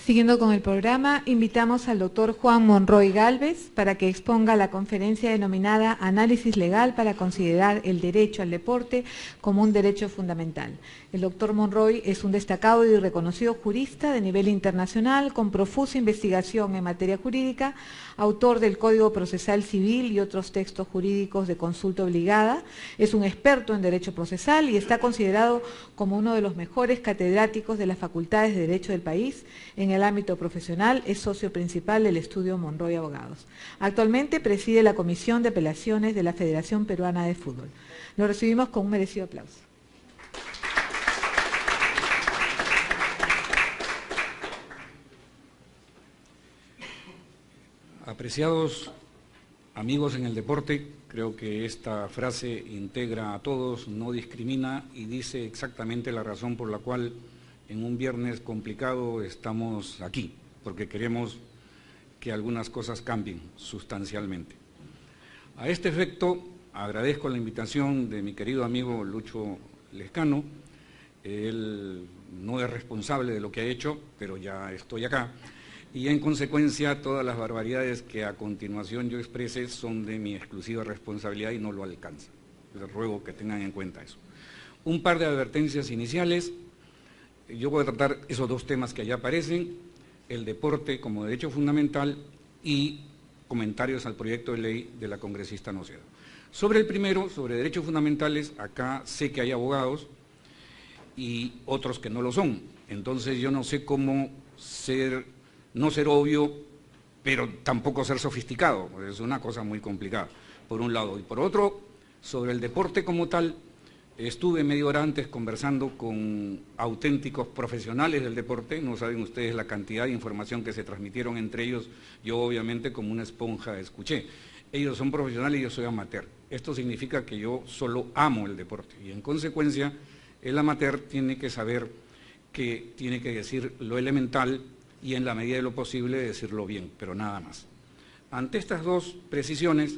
Siguiendo con el programa, invitamos al doctor Juan Monroy Gálvez para que exponga la conferencia denominada Análisis Legal para considerar el derecho al deporte como un derecho fundamental. El doctor Monroy es un destacado y reconocido jurista de nivel internacional con profusa investigación en materia jurídica, autor del Código Procesal Civil y otros textos jurídicos de consulta obligada, es un experto en derecho procesal y está considerado como uno de los mejores catedráticos de las facultades de Derecho del país. En el ámbito profesional es socio principal del estudio Monroy Abogados. Actualmente preside la Comisión de Apelaciones de la Federación Peruana de Fútbol. Lo recibimos con un merecido aplauso. Apreciados amigos en el deporte, creo que esta frase integra a todos, no discrimina y dice exactamente la razón por la cual en un viernes complicado estamos aquí, porque queremos que algunas cosas cambien sustancialmente. A este efecto, agradezco la invitación de mi querido amigo Lucho Lescano. Él no es responsable de lo que ha hecho, pero ya estoy acá. Y en consecuencia, todas las barbaridades que a continuación yo exprese son de mi exclusiva responsabilidad y no lo alcanza. Les ruego que tengan en cuenta eso. Un par de advertencias iniciales. Yo voy a tratar esos dos temas que allá aparecen, el deporte como derecho fundamental y comentarios al proyecto de ley de la congresista Noceda. Sobre el primero, sobre derechos fundamentales, acá sé que hay abogados y otros que no lo son. Entonces yo no sé cómo no ser obvio, pero tampoco ser sofisticado. Es una cosa muy complicada, por un lado. Y por otro, sobre el deporte como tal, estuve media hora antes conversando con auténticos profesionales del deporte. No saben ustedes la cantidad de información que se transmitieron entre ellos. Yo obviamente como una esponja escuché. Ellos son profesionales y yo soy amateur. Esto significa que yo solo amo el deporte y en consecuencia el amateur tiene que saber que tiene que decir lo elemental y en la medida de lo posible decirlo bien, pero nada más. Ante estas dos precisiones,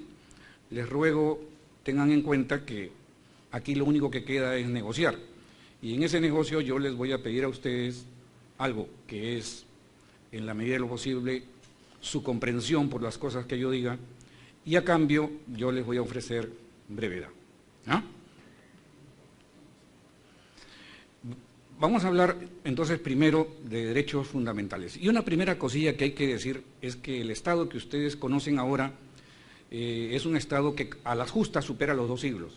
les ruego tengan en cuenta que aquí lo único que queda es negociar. Y en ese negocio yo les voy a pedir a ustedes algo que es, en la medida de lo posible, su comprensión por las cosas que yo diga, y a cambio yo les voy a ofrecer brevedad. ¿Ah? Vamos a hablar entonces primero de derechos fundamentales. Y una primera cosilla que hay que decir es que el Estado que ustedes conocen ahora es un Estado que a las justas supera los 2 siglos.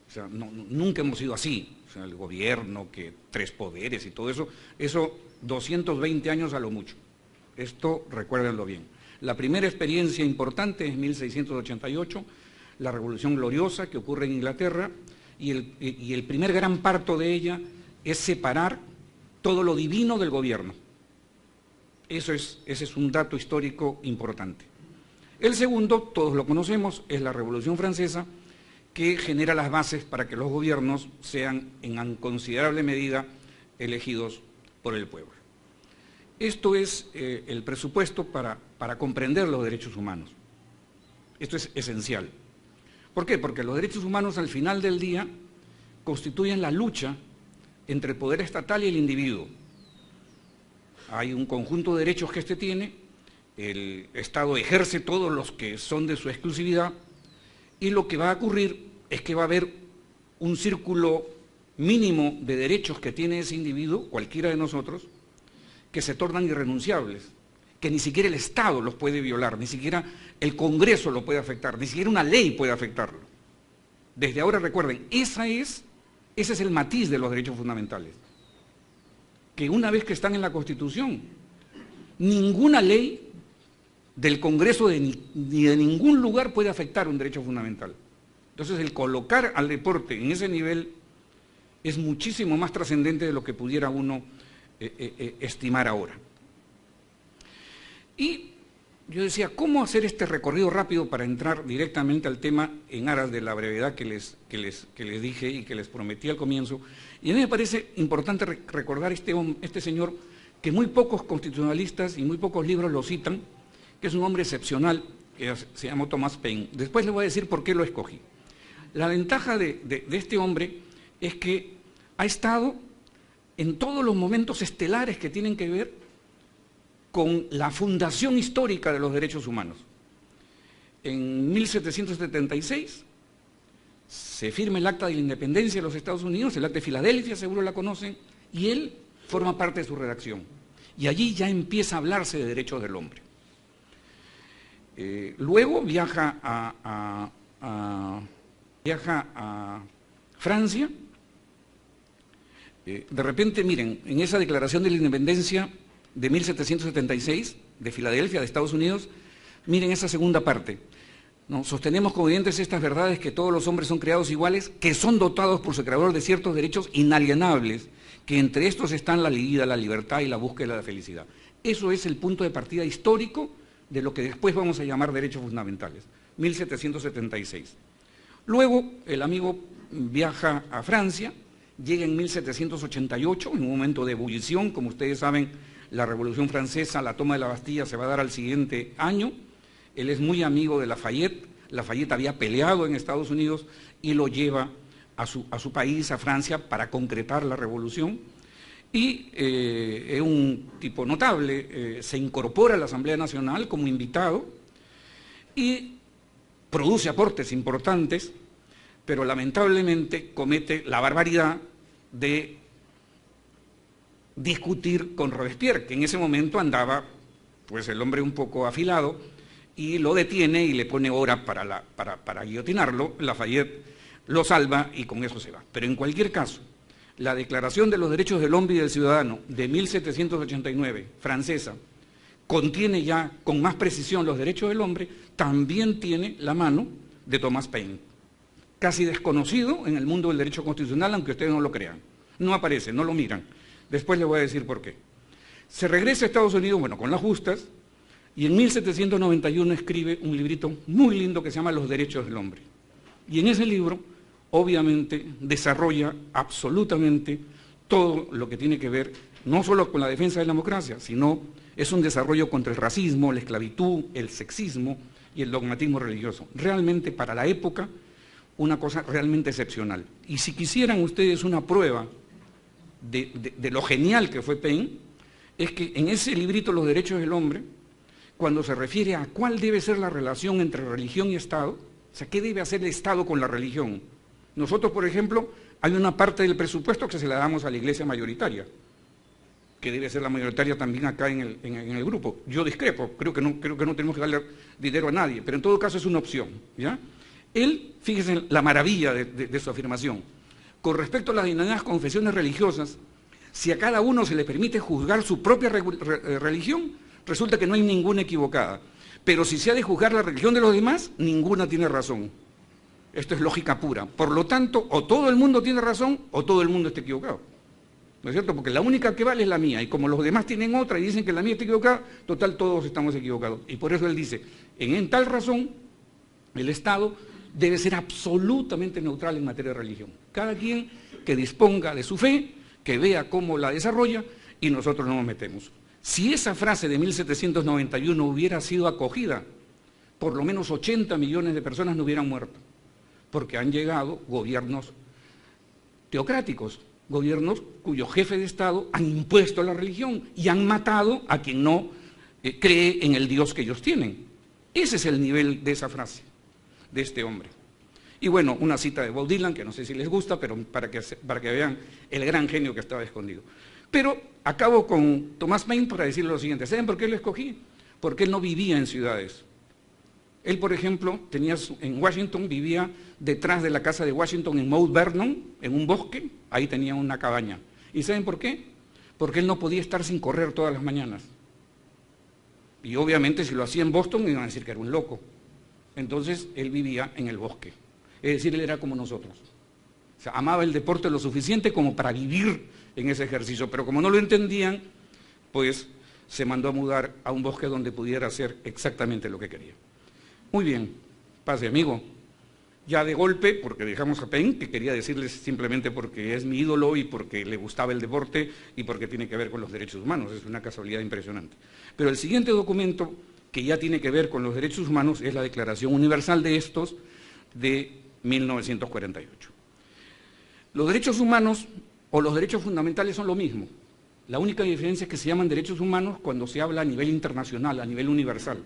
O sea, nunca hemos sido así. O sea, el gobierno, que 3 poderes y todo eso, 220 años a lo mucho. Esto recuérdenlo bien. La primera experiencia importante es 1688, la Revolución Gloriosa que ocurre en Inglaterra, y el primer gran parto de ella es separar todo lo divino del gobierno. Ese es un dato histórico importante. El segundo, todos lo conocemos, es la Revolución Francesa, que genera las bases para que los gobiernos sean en considerable medida elegidos por el pueblo. Esto es el presupuesto para comprender los derechos humanos. Esto es esencial. ¿Por qué? Porque los derechos humanos al final del día constituyen la lucha entre el poder estatal y el individuo. Hay un conjunto de derechos que éste tiene, el Estado ejerce todos los que son de su exclusividad, y lo que va a ocurrir es que va a haber un círculo mínimo de derechos que tiene ese individuo, cualquiera de nosotros, que se tornan irrenunciables, que ni siquiera el Estado los puede violar, ni siquiera el Congreso lo puede afectar, ni siquiera una ley puede afectarlo. Desde ahora recuerden, ese es el matiz de los derechos fundamentales, que una vez que están en la Constitución, ninguna ley del Congreso ni de ningún lugar puede afectar un derecho fundamental. Entonces el colocar al deporte en ese nivel es muchísimo más trascendente de lo que pudiera uno estimar ahora. Y yo decía, ¿cómo hacer este recorrido rápido para entrar directamente al tema en aras de la brevedad que les dije y que les prometí al comienzo? Y a mí me parece importante recordar este señor que muy pocos constitucionalistas y muy pocos libros lo citan, que es un hombre excepcional, que se llamó Thomas Paine. Después le voy a decir por qué lo escogí. La ventaja de este hombre es que ha estado en todos los momentos estelares que tienen que ver con la fundación histórica de los derechos humanos. En 1776 se firma el Acta de la Independencia de los Estados Unidos, el Acta de Filadelfia, seguro la conocen, y él forma parte de su redacción. Y allí ya empieza a hablarse de derechos del hombre. Luego viaja a Francia. De repente, miren, en esa Declaración de la Independencia de 1776, de Filadelfia, de Estados Unidos, miren esa segunda parte. ¿No? Sostenemos como evidentes estas verdades, que todos los hombres son creados iguales, que son dotados por su creador de ciertos derechos inalienables, que entre estos están la vida, la libertad y la búsqueda de la felicidad. Eso es el punto de partida histórico de lo que después vamos a llamar derechos fundamentales, 1776. Luego el amigo viaja a Francia, llega en 1788, en un momento de ebullición. Como ustedes saben, la Revolución Francesa, la toma de la Bastilla se va a dar al siguiente año. Él es muy amigo de Lafayette. Lafayette había peleado en Estados Unidos y lo lleva a su país, a Francia, para concretar la revolución. Y es un tipo notable, se incorpora a la Asamblea Nacional como invitado y produce aportes importantes, pero lamentablemente comete la barbaridad de discutir con Robespierre, que en ese momento andaba, pues, el hombre un poco afilado, y lo detiene y le pone hora para guillotinarlo. Lafayette lo salva y con eso se va. Pero en cualquier caso, la Declaración de los Derechos del Hombre y del Ciudadano de 1789, francesa, contiene ya con más precisión los derechos del hombre. También tiene la mano de Thomas Paine, casi desconocido en el mundo del derecho constitucional, aunque ustedes no lo crean. No aparece, no lo miran. Después les voy a decir por qué. Se regresa a Estados Unidos, bueno, con las justas, y en 1791 escribe un librito muy lindo que se llama Los Derechos del Hombre. Y en ese libro, obviamente, desarrolla absolutamente todo lo que tiene que ver, no solo con la defensa de la democracia, sino es un desarrollo contra el racismo, la esclavitud, el sexismo y el dogmatismo religioso. Realmente, para la época, una cosa realmente excepcional. Y si quisieran ustedes una prueba de lo genial que fue Paine, es que en ese librito Los Derechos del Hombre, cuando se refiere a cuál debe ser la relación entre religión y Estado, o sea, qué debe hacer el Estado con la religión. Nosotros, por ejemplo, hay una parte del presupuesto que se la damos a la iglesia mayoritaria, que debe ser la mayoritaria también acá en el grupo. Yo discrepo, creo que no tenemos que darle dinero a nadie, pero en todo caso es una opción, ¿ya? Él, fíjense la maravilla de su afirmación. Con respecto a las denominadas confesiones religiosas, si a cada uno se le permite juzgar su propia religión, resulta que no hay ninguna equivocada. Pero si se ha de juzgar la religión de los demás, ninguna tiene razón. Esto es lógica pura. Por lo tanto, o todo el mundo tiene razón, o todo el mundo está equivocado. ¿No es cierto? Porque la única que vale es la mía, y como los demás tienen otra y dicen que la mía está equivocada, total, todos estamos equivocados. Y por eso él dice, en tal razón, el Estado debe ser absolutamente neutral en materia de religión. Cada quien que disponga de su fe, que vea cómo la desarrolla, y nosotros no nos metemos. Si esa frase de 1791 hubiera sido acogida, por lo menos 80 millones de personas no hubieran muerto, porque han llegado gobiernos teocráticos, gobiernos cuyo jefe de Estado han impuesto la religión y han matado a quien no cree en el Dios que ellos tienen. Ese es el nivel de esa frase, de este hombre. Y bueno, una cita de Bob Dylan, que no sé si les gusta, pero para que vean el gran genio que estaba escondido. Pero acabo con Thomas Paine para decirle lo siguiente. ¿Saben por qué lo escogí? Porque él no vivía en ciudades. Él, por ejemplo, en Washington, vivía detrás de la casa de Washington en Mount Vernon, en un bosque, ahí tenía una cabaña. ¿Y saben por qué? Porque él no podía estar sin correr todas las mañanas. Y obviamente si lo hacía en Boston me iban a decir que era un loco. Entonces él vivía en el bosque. Es decir, él era como nosotros. O sea, amaba el deporte lo suficiente como para vivir en ese ejercicio, pero como no lo entendían, pues se mandó a mudar a un bosque donde pudiera hacer exactamente lo que quería. Muy bien, pase amigo. Ya de golpe, porque dejamos a Paine, que quería decirles simplemente porque es mi ídolo y porque le gustaba el deporte y porque tiene que ver con los derechos humanos, es una casualidad impresionante. Pero el siguiente documento que ya tiene que ver con los derechos humanos es la Declaración Universal de estos de 1948. Los derechos humanos o los derechos fundamentales son lo mismo. La única diferencia es que se llaman derechos humanos cuando se habla a nivel internacional, a nivel universal.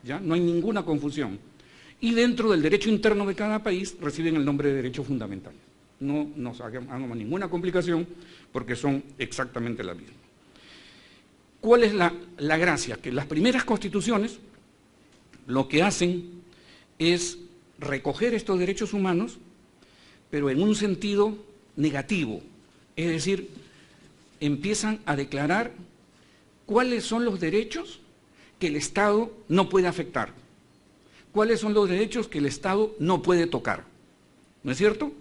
¿Ya? No hay ninguna confusión. Y dentro del derecho interno de cada país reciben el nombre de derechos fundamentales. No nos hagamos ninguna complicación porque son exactamente la misma. ¿Cuál es la gracia? Que las primeras constituciones lo que hacen es recoger estos derechos humanos, pero en un sentido negativo. Es decir, empiezan a declarar cuáles son los derechos que el Estado no puede afectar, cuáles son los derechos que el Estado no puede tocar. ¿No es cierto?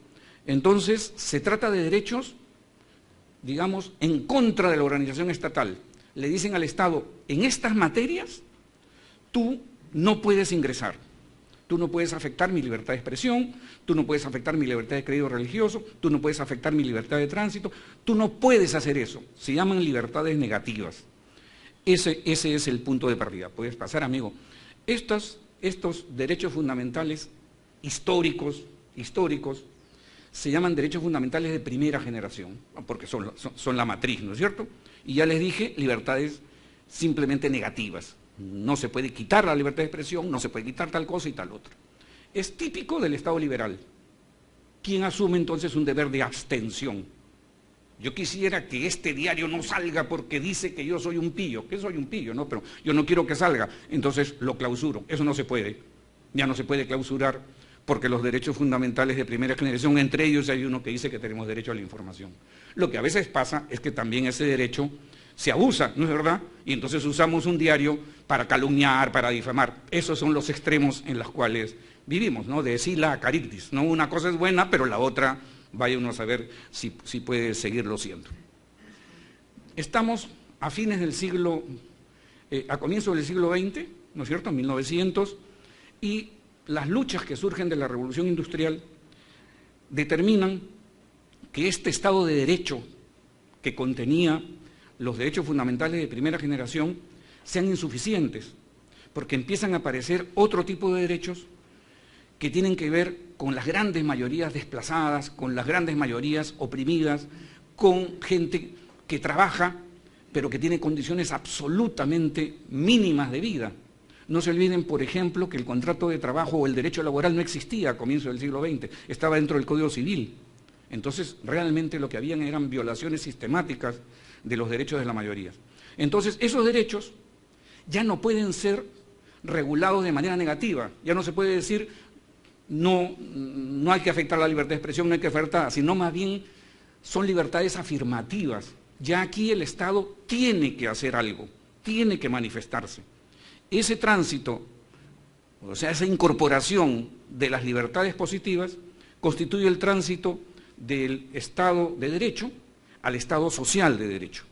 Entonces, se trata de derechos, digamos, en contra de la organización estatal. Le dicen al Estado, en estas materias, tú no puedes ingresar. Tú no puedes afectar mi libertad de expresión, tú no puedes afectar mi libertad de credo religioso, tú no puedes afectar mi libertad de tránsito, tú no puedes hacer eso. Se llaman libertades negativas. Ese es el punto de partida. Puedes pasar, amigo. Estos derechos fundamentales históricos, se llaman derechos fundamentales de primera generación, porque son la matriz, ¿no es cierto? Y ya les dije, libertades simplemente negativas. No se puede quitar la libertad de expresión, no se puede quitar tal cosa y tal otra. Es típico del Estado liberal. ¿Quién asume entonces un deber de abstención? Yo quisiera que este diario no salga porque dice que yo soy un pillo. Que soy un pillo, ¿no? Pero yo no quiero que salga, entonces lo clausuro. Eso no se puede. Ya no se puede clausurar porque los derechos fundamentales de primera generación, entre ellos hay uno que dice que tenemos derecho a la información. Lo que a veces pasa es que también ese derecho se abusa, ¿no es verdad? Y entonces usamos un diario para calumniar, para difamar. Esos son los extremos en los cuales vivimos, ¿no? De sila carictis, ¿no? Una cosa es buena, pero la otra, vaya uno a saber si puede seguirlo siendo. Estamos a fines del siglo, a comienzos del siglo XX, ¿no es cierto?, 1900, y las luchas que surgen de la Revolución Industrial determinan que este Estado de Derecho que contenía los derechos fundamentales de primera generación sean insuficientes, porque empiezan a aparecer otro tipo de derechos que tienen que ver con las grandes mayorías desplazadas, con las grandes mayorías oprimidas, con gente que trabaja, pero que tiene condiciones absolutamente mínimas de vida. No se olviden, por ejemplo, que el contrato de trabajo o el derecho laboral no existía a comienzos del siglo XX, estaba dentro del Código Civil. Entonces, realmente lo que habían eran violaciones sistemáticas de los derechos de la mayoría. Entonces, esos derechos ya no pueden ser regulados de manera negativa, ya no se puede decir no hay que afectar la libertad de expresión, no hay que afectar, sino más bien son libertades afirmativas. Ya aquí el Estado tiene que hacer algo, tiene que manifestarse. Ese tránsito, o sea, esa incorporación de las libertades positivas constituye el tránsito del Estado de Derecho al Estado social de Derecho.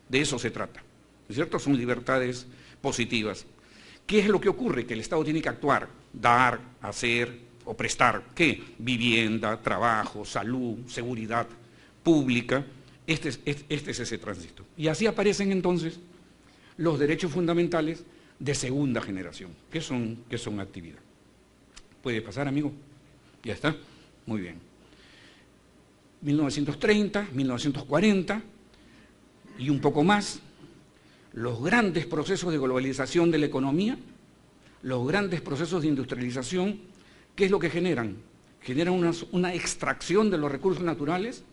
De eso se trata, ¿no es cierto? Son libertades positivas. ¿Qué es lo que ocurre? Que el Estado tiene que actuar, dar, hacer o prestar, ¿qué? Vivienda, trabajo, salud, seguridad pública. Este es ese tránsito. Y así aparecen entonces los derechos fundamentales de segunda generación, que son actividad. ¿Puede pasar, amigo? ¿Ya está? Muy bien. 1930, 1940 y un poco más, los grandes procesos de globalización de la economía, los grandes procesos de industrialización, ¿qué es lo que generan? Generan una extracción de los recursos naturales.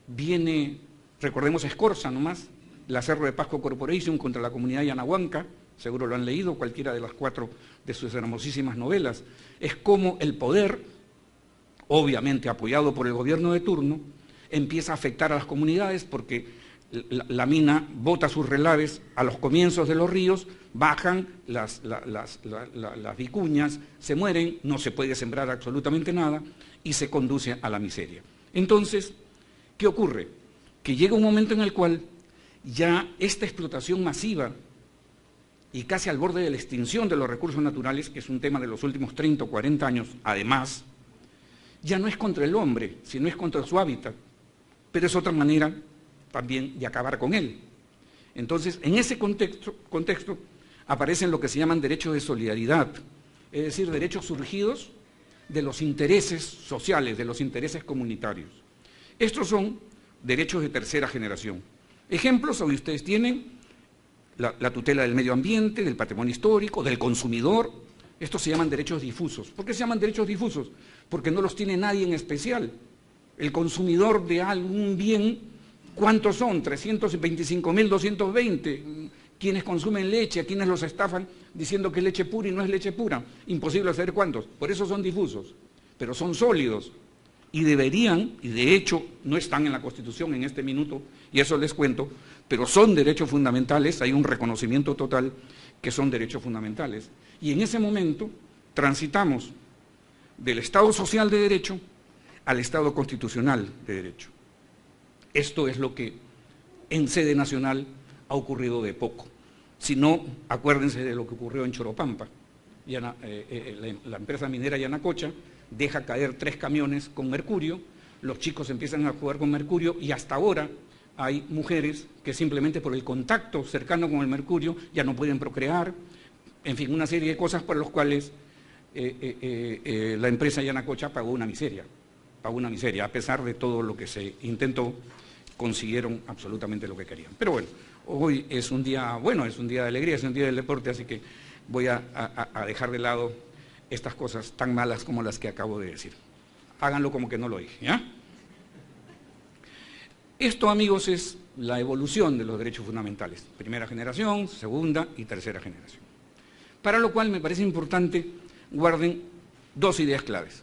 Viene, recordemos Scorza nomás, la Cerro de Pasco Corporation contra la comunidad Yanahuanca, seguro lo han leído, cualquiera de las 4 de sus hermosísimas novelas. Es como el poder, obviamente apoyado por el gobierno de turno, empieza a afectar a las comunidades porque la mina bota sus relaves a los comienzos de los ríos, bajan las vicuñas, se mueren, no se puede sembrar absolutamente nada y se conduce a la miseria. Entonces, ¿qué ocurre? Que llega un momento en el cual ya esta explotación masiva y casi al borde de la extinción de los recursos naturales, que es un tema de los últimos 30 o 40 años, además, ya no es contra el hombre, sino es contra su hábitat, pero es otra manera también de acabar con él. Entonces, en ese contexto aparecen lo que se llaman derechos de solidaridad, es decir, derechos surgidos de los intereses sociales, de los intereses comunitarios. Estos son derechos de tercera generación. Ejemplos, hoy ustedes tienen la tutela del medio ambiente, del patrimonio histórico, del consumidor. Estos se llaman derechos difusos. ¿Por qué se llaman derechos difusos? Porque no los tiene nadie en especial. El consumidor de algún bien, ¿cuántos son? 325.220. Quienes consumen leche, a quienes los estafan diciendo que es leche pura y no es leche pura. Imposible saber cuántos. Por eso son difusos, pero son sólidos. Y deberían, y de hecho no están en la Constitución en este minuto, y eso les cuento, pero son derechos fundamentales, hay un reconocimiento total que son derechos fundamentales. Y en ese momento transitamos del Estado social de derecho al Estado constitucional de derecho. Esto es lo que en sede nacional ha ocurrido de poco. Si no, acuérdense de lo que ocurrió en Choropampa. La empresa minera Yanacocha deja caer 3 camiones con mercurio, los chicos empiezan a jugar con mercurio y hasta ahora hay mujeres que simplemente por el contacto cercano con el mercurio ya no pueden procrear, en fin, una serie de cosas por las cuales la empresa Yanacocha pagó una miseria, a pesar de todo lo que se intentó, consiguieron absolutamente lo que querían. Pero bueno, hoy es un día bueno, es un día de alegría, es un día del deporte, así que voy a dejar de lado estas cosas tan malas como las que acabo de decir. Háganlo como que no lo dije, ¿ya? Esto, amigos, es la evolución de los derechos fundamentales. Primera generación, segunda y tercera generación. Para lo cual me parece importante, guarden 2 ideas claves.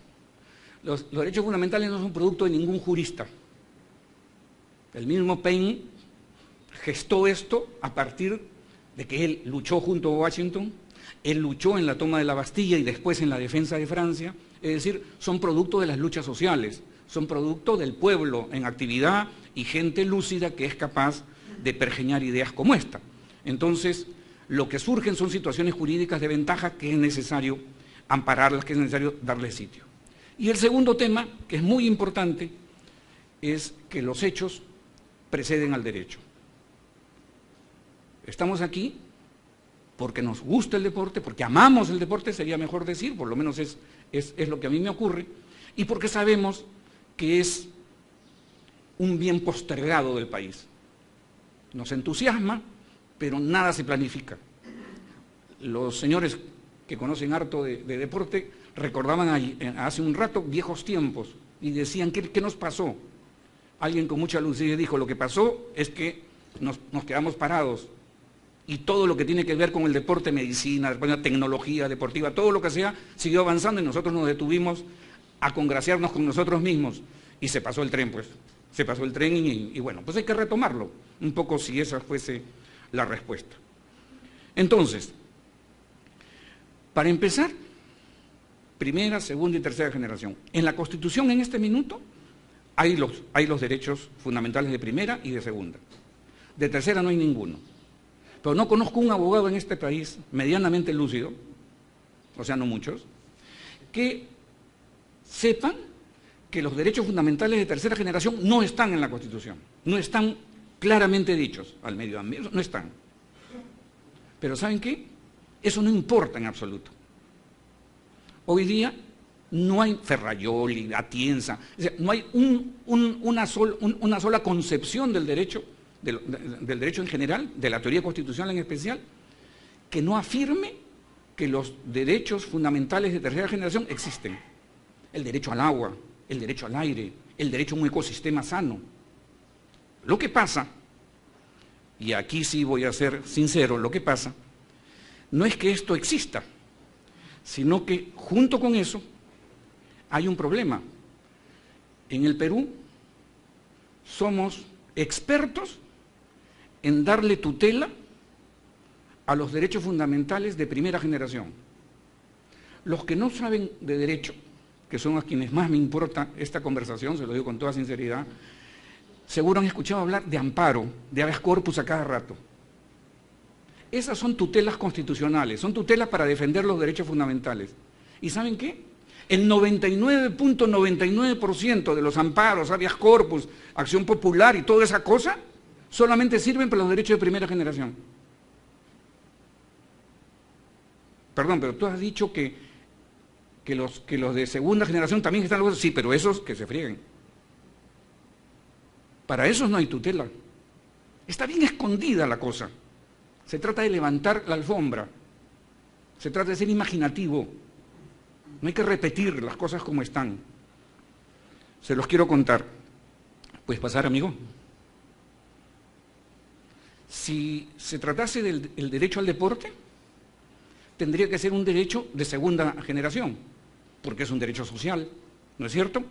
Los derechos fundamentales no son producto de ningún jurista. El mismo Paine gestó esto a partir de que él luchó junto a Washington, él luchó en la toma de la Bastilla y después en la defensa de Francia, es decir, son producto de las luchas sociales, son producto del pueblo en actividad y gente lúcida que es capaz de pergeñar ideas como esta. Entonces, lo que surgen son situaciones jurídicas de ventaja que es necesario ampararlas, que es necesario darles sitio. Y el segundo tema, que es muy importante, es que los hechos preceden al derecho. Estamos aquí porque nos gusta el deporte, porque amamos el deporte, sería mejor decir, por lo menos es lo que a mí me ocurre, y porque sabemos que es un bien postergado del país. Nos entusiasma, pero nada se planifica. Los señores que conocen harto de deporte recordaban hace un rato viejos tiempos y decían, ¿qué nos pasó? Alguien con mucha lucidez dijo, lo que pasó es que nos quedamos parados y todo lo que tiene que ver con el deporte, medicina, tecnología deportiva, todo lo que sea, siguió avanzando y nosotros nos detuvimos a congraciarnos con nosotros mismos y se pasó el tren, pues. Se pasó el tren y bueno, pues hay que retomarlo, un poco si esa fuese la respuesta. Entonces, para empezar, primera, segunda y tercera generación. En la Constitución en este minuto hay los derechos fundamentales de primera y de segunda. De tercera no hay ninguno. Pero no conozco un abogado en este país medianamente lúcido, o sea, no muchos, que sepan que los derechos fundamentales de tercera generación no están en la Constitución, no están claramente dichos al medio ambiente, no están. Pero ¿saben qué? Eso no importa en absoluto. Hoy día no hay Ferrajoli, Atienza, o sea, no hay una sola concepción del derecho, del derecho en general, de la teoría constitucional en especial, que no afirme que los derechos fundamentales de tercera generación existen. El derecho al agua, el derecho al aire, el derecho a un ecosistema sano. Lo que pasa, y aquí sí voy a ser sincero, lo que pasa no es que esto exista, sino que junto con eso hay un problema. En el Perú somos expertos en darle tutela a los derechos fundamentales de primera generación. Los que no saben de derecho, que son a quienes más me importa esta conversación, se lo digo con toda sinceridad, seguro han escuchado hablar de amparo, de habeas corpus a cada rato. Esas son tutelas constitucionales, son tutelas para defender los derechos fundamentales. ¿Y saben qué? El 99.99% de los amparos, habeas corpus, acción popular y toda esa cosa, solamente sirven para los derechos de primera generación. perdón, pero tú has dicho que los de segunda generación también están los... Sí, pero esos que se frieguen. Para esos no hay tutela. Está bien escondida la cosa. Se trata de levantar la alfombra. Se trata de ser imaginativo. No hay que repetir las cosas como están. Se los quiero contar. ¿Puedes pasar, amigo? Si se tratase del derecho al deporte, tendría que ser un derecho de segunda generación, porque es un derecho social, ¿no es cierto?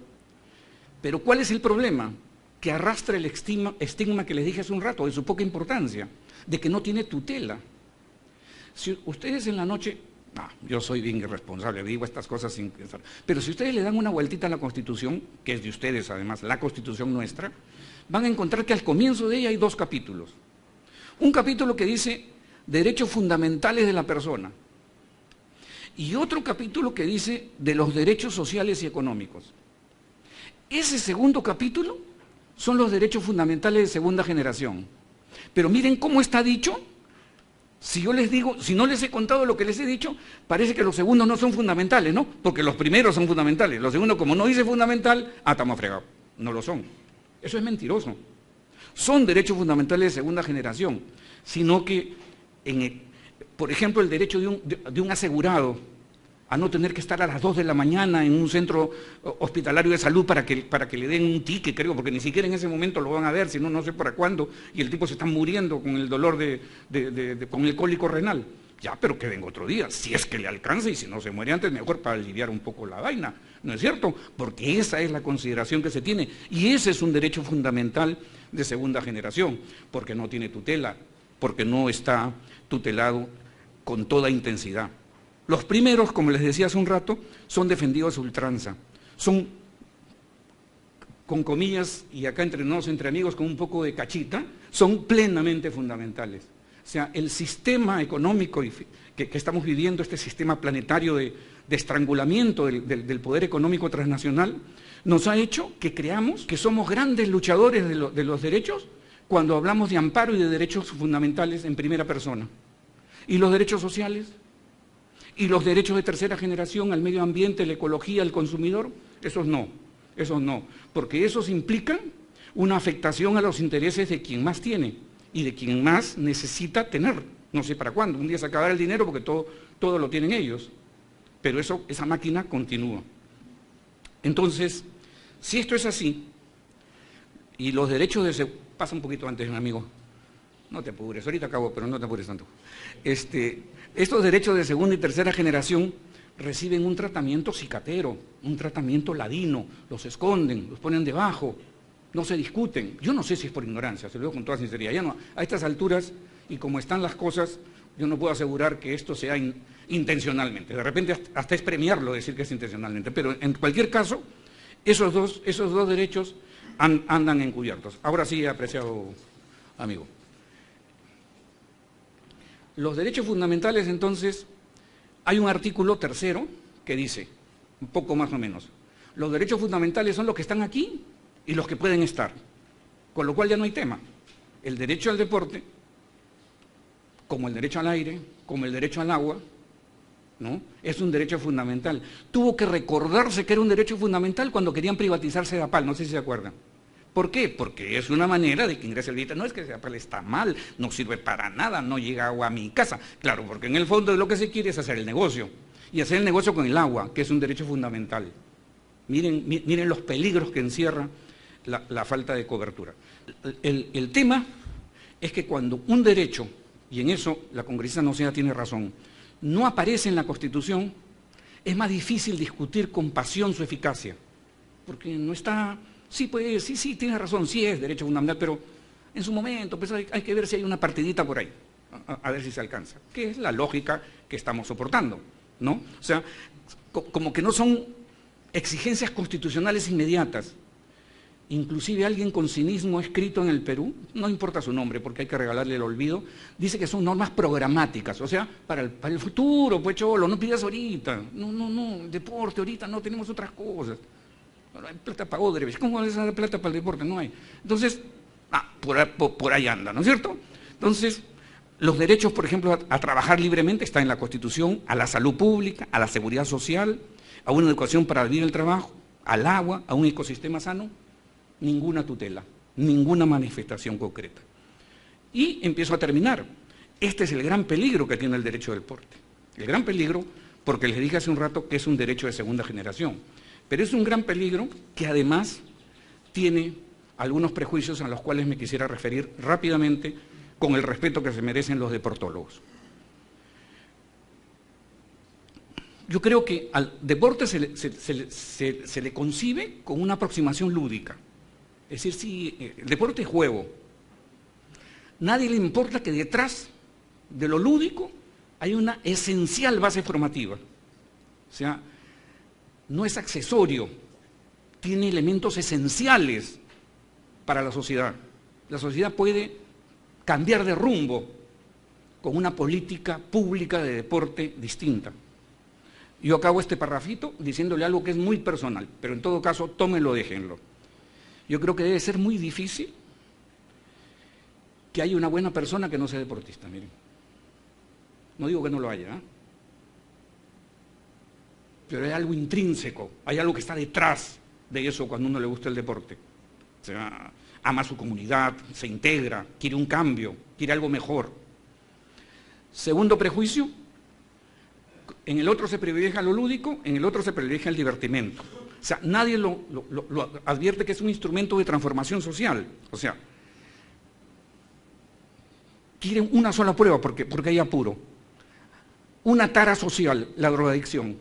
Pero ¿cuál es el problema? Que arrastra el estigma que les dije hace un rato, de su poca importancia, de que no tiene tutela. Si ustedes en la noche, yo soy bien irresponsable, digo estas cosas sin pensar, pero si ustedes le dan una vueltita a la Constitución, que es de ustedes además, la Constitución nuestra, van a encontrar que al comienzo de ella hay 2 capítulos. Un capítulo que dice derechos fundamentales de la persona y otro capítulo que dice de los derechos sociales y económicos. Ese segundo capítulo son los derechos fundamentales de segunda generación. Pero miren cómo está dicho. Si yo les digo, si no les he contado lo que les he dicho, parece que los segundos no son fundamentales, ¿no? Porque los primeros son fundamentales. Los segundos, como no dice fundamental, estamos fregados. No lo son. Eso es mentiroso. Son derechos fundamentales de segunda generación, sino que, por ejemplo, el derecho de un asegurado a no tener que estar a las 2 de la mañana en un centro hospitalario de salud para que le den un ticket, creo, porque ni siquiera en ese momento lo van a ver, sino no sé para cuándo, y el tipo se está muriendo con el dolor con el cólico renal. Ya, pero que venga otro día, si es que le alcanza, y si no se muere antes, mejor para aliviar un poco la vaina, ¿no es cierto? Porque esa es la consideración que se tiene, y ese es un derecho fundamental de segunda generación, porque no tiene tutela, porque no está tutelado con toda intensidad. Los primeros, como les decía hace un rato, son defendidos a ultranza, son, con comillas, y acá entre nosotros, entre amigos, con un poco de cachita, son plenamente fundamentales. O sea, el sistema económico que estamos viviendo, este sistema planetario de estrangulamiento del poder económico transnacional, nos ha hecho que creamos que somos grandes luchadores de los derechos cuando hablamos de amparo y de derechos fundamentales en primera persona. ¿Y los derechos sociales? ¿Y los derechos de tercera generación al medio ambiente, la ecología, al consumidor? Esos no, porque esos implican una afectación a los intereses de quien más tiene y de quien más necesita tener. No sé para cuándo, un día se acabará el dinero porque todo lo tienen ellos, pero esa máquina continúa. Entonces, si esto es así, y los derechos de... Pasa un poquito antes, amigo. No te apures, ahorita acabo, pero no te apures tanto. Estos derechos de segunda y tercera generación reciben un tratamiento cicatero, un tratamiento ladino, los esconden, los ponen debajo, no se discuten. Yo no sé si es por ignorancia, se lo digo con toda sinceridad. Ya no, a estas alturas, y como están las cosas, yo no puedo asegurar que esto sea intencionalmente. De repente hasta es premiarlo decir que es intencionalmente, pero en cualquier caso, esos dos derechos andan encubiertos. Ahora sí, apreciado amigo. Los derechos fundamentales, entonces, hay un artículo 3º que dice, un poco más o menos, los derechos fundamentales son los que están aquí y los que pueden estar, con lo cual ya no hay tema. El derecho al deporte, como el derecho al aire, como el derecho al agua, ¿no? Es un derecho fundamental. Tuvo que recordarse que era un derecho fundamental cuando querían privatizar Sedapal, no sé si se acuerdan. ¿Por qué? Porque es una manera de que ingrese el billete. No es que Sedapal está mal, no sirve para nada, no llega agua a mi casa. Claro, porque en el fondo lo que se quiere es hacer el negocio. Y hacer el negocio con el agua, que es un derecho fundamental. Miren los peligros que encierra la falta de cobertura. El tema es que cuando un derecho, y en eso la congresista Noceda tiene razón, no aparece en la Constitución, es más difícil discutir con pasión su eficacia. Porque no está... Sí, pues, sí, tiene razón, sí es derecho fundamental, pero en su momento pues hay que ver si hay una partidita por ahí, a ver si se alcanza, que es la lógica que estamos soportando, ¿no? O sea, como que no son exigencias constitucionales inmediatas. Inclusive alguien con cinismo escrito en el Perú, no importa su nombre porque hay que regalarle el olvido, dice que son normas programáticas, o sea, para el futuro, pues cholo, no pidas ahorita, no, deporte ahorita, no, tenemos otras cosas. No hay plata para Odebrecht. ¿Cómo vas a dar plata para el deporte? No hay. Entonces, por ahí anda, ¿no es cierto? Entonces, Los derechos, por ejemplo, a trabajar libremente está en la Constitución, a la salud pública, a la seguridad social, a una educación para vivir el trabajo, al agua, a un ecosistema sano, ninguna tutela, ninguna manifestación concreta. Y empiezo a terminar. Este es el gran peligro que tiene el derecho del deporte. El gran peligro, porque les dije hace un rato que es un derecho de segunda generación, pero es un gran peligro que además tiene algunos prejuicios a los cuales me quisiera referir rápidamente con el respeto que se merecen los deportólogos. Yo creo que al deporte se le concibe con una aproximación lúdica. Es decir, si el deporte es juego, nadie le importa que detrás de lo lúdico hay una esencial base formativa. O sea, no es accesorio, tiene elementos esenciales para la sociedad. La sociedad puede cambiar de rumbo con una política pública de deporte distinta. Yo acabo este parrafito diciéndole algo que es muy personal, pero en todo caso, tómenlo, déjenlo. Yo creo que debe ser muy difícil que haya una buena persona que no sea deportista, miren. No digo que no lo haya, ¿eh? Pero hay algo intrínseco, hay algo que está detrás de eso cuando a uno le gusta el deporte. O sea, ama a su comunidad, se integra, quiere un cambio, quiere algo mejor. Segundo prejuicio, en el otro se privilegia lo lúdico, en el otro se privilegia el divertimento. O sea, nadie lo advierte que es un instrumento de transformación social. O sea, quieren una sola prueba porque hay apuro. Una tara social, la drogadicción.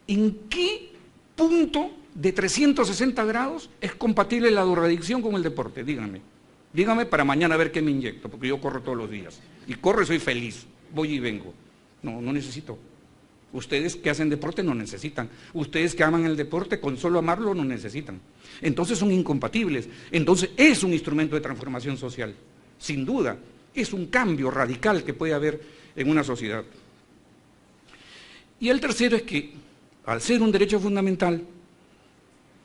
¿En qué punto de 360 grados es compatible la drogadicción con el deporte? Díganme. Díganme para mañana a ver qué me inyecto, porque yo corro todos los días. Y corro y soy feliz. Voy y vengo. No necesito. Ustedes que hacen deporte no necesitan. Ustedes que aman el deporte, con solo amarlo no necesitan. Entonces son incompatibles. Entonces es un instrumento de transformación social. Sin duda, es un cambio radical que puede haber en una sociedad. Y el tercero es que, al ser un derecho fundamental,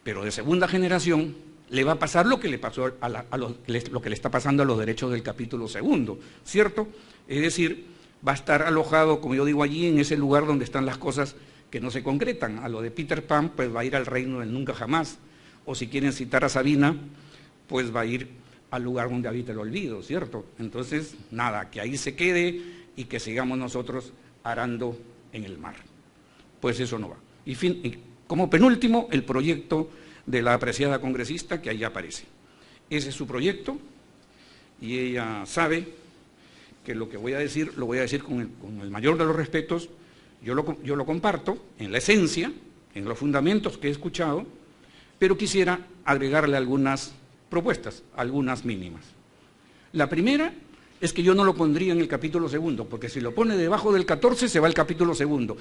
pero de segunda generación, le va a pasar lo que le pasó lo que le está pasando a los derechos del capítulo segundo, ¿cierto? Es decir, va a estar alojado, como yo digo allí, en ese lugar donde están las cosas que no se concretan. A lo de Peter Pan, pues va a ir al reino del nunca jamás. O si quieren citar a Sabina, pues va a ir al lugar donde habita el olvido, ¿cierto? Entonces, nada, que ahí se quede y que sigamos nosotros arando en el mar. Pues eso no va. Y como penúltimo, el proyecto de la apreciada congresista que ahí aparece. Ese es su proyecto y ella sabe que lo que voy a decir, lo voy a decir con el mayor de los respetos. Yo lo comparto en la esencia, en los fundamentos que he escuchado, pero quisiera agregarle algunas propuestas, algunas mínimas. La primera es que yo no lo pondría en el capítulo segundo, porque si lo pone debajo del 14 se va al capítulo segundo.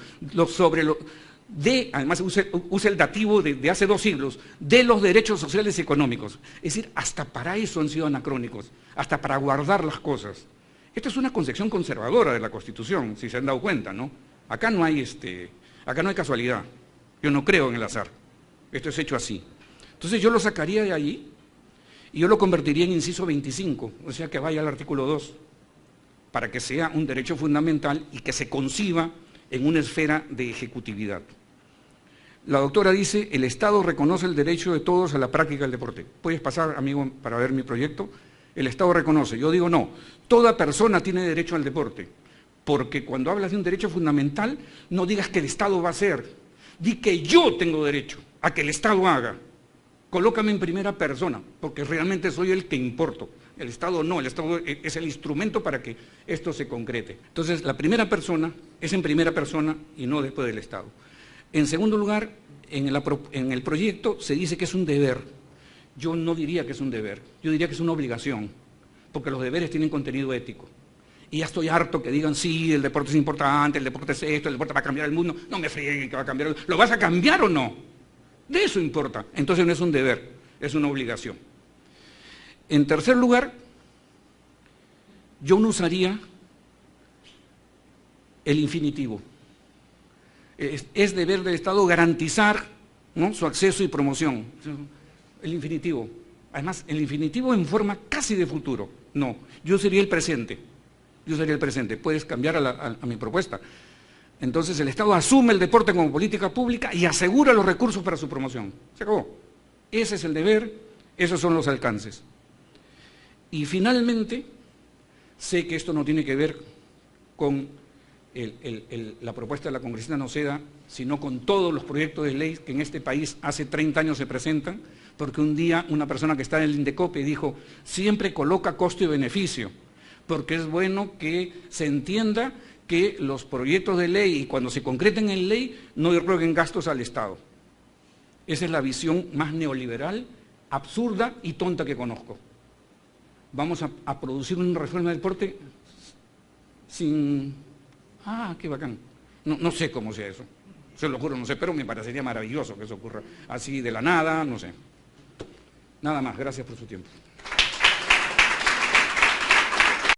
Además usa el dativo de hace 2 siglos, de los derechos sociales y económicos. Es decir, hasta para eso han sido anacrónicos, hasta para guardar las cosas. Esta es una concepción conservadora de la Constitución, si se han dado cuenta, ¿no? Acá no hay casualidad, yo no creo en el azar, esto es hecho así. Entonces yo lo sacaría de allí y yo lo convertiría en inciso 25, o sea que vaya al artículo 2, para que sea un derecho fundamental y que se conciba en una esfera de ejecutividad. La doctora dice, el Estado reconoce el derecho de todos a la práctica del deporte. ¿Puedes pasar, amigo, para ver mi proyecto? El Estado reconoce. Yo digo no, toda persona tiene derecho al deporte, porque cuando hablas de un derecho fundamental, no digas que el Estado va a hacer, di que yo tengo derecho a que el Estado haga. Colócame en primera persona, porque realmente soy el que importo. El Estado no, el Estado es el instrumento para que esto se concrete. Entonces, la primera persona es en primera persona y no después del Estado. En segundo lugar, en el proyecto se dice que es un deber. Yo no diría que es un deber, yo diría que es una obligación, porque los deberes tienen contenido ético. Y ya estoy harto que digan, sí, el deporte es importante, el deporte es esto, el deporte va a cambiar el mundo. No me frieguen que va a cambiar. ¿Lo vas a cambiar o no? De eso importa. Entonces no es un deber, es una obligación. En tercer lugar, yo no usaría el infinitivo. Es deber del Estado garantizar, ¿no?, su acceso y promoción. El infinitivo. Además, el infinitivo en forma casi de futuro. No, yo sería el presente. yo sería el presente. Puedes cambiar a mi propuesta. Entonces el Estado asume el deporte como política pública y asegura los recursos para su promoción. Se acabó. Ese es el deber, esos son los alcances. Y finalmente, sé que esto no tiene que ver con la propuesta de la congresista Noceda, sino con todos los proyectos de ley que en este país hace 30 años se presentan, porque un día una persona que está en el Indecopi dijo, siempre coloca costo y beneficio, porque es bueno que se entienda que los proyectos de ley, y cuando se concreten en ley, no irroguen gastos al Estado. Esa es la visión más neoliberal, absurda y tonta que conozco. Vamos a producir una reforma del deporte sin... ¡Ah, qué bacán! No sé cómo sea eso, se lo juro, no sé, pero me parecería maravilloso que eso ocurra así de la nada, no sé. Nada más, gracias por su tiempo.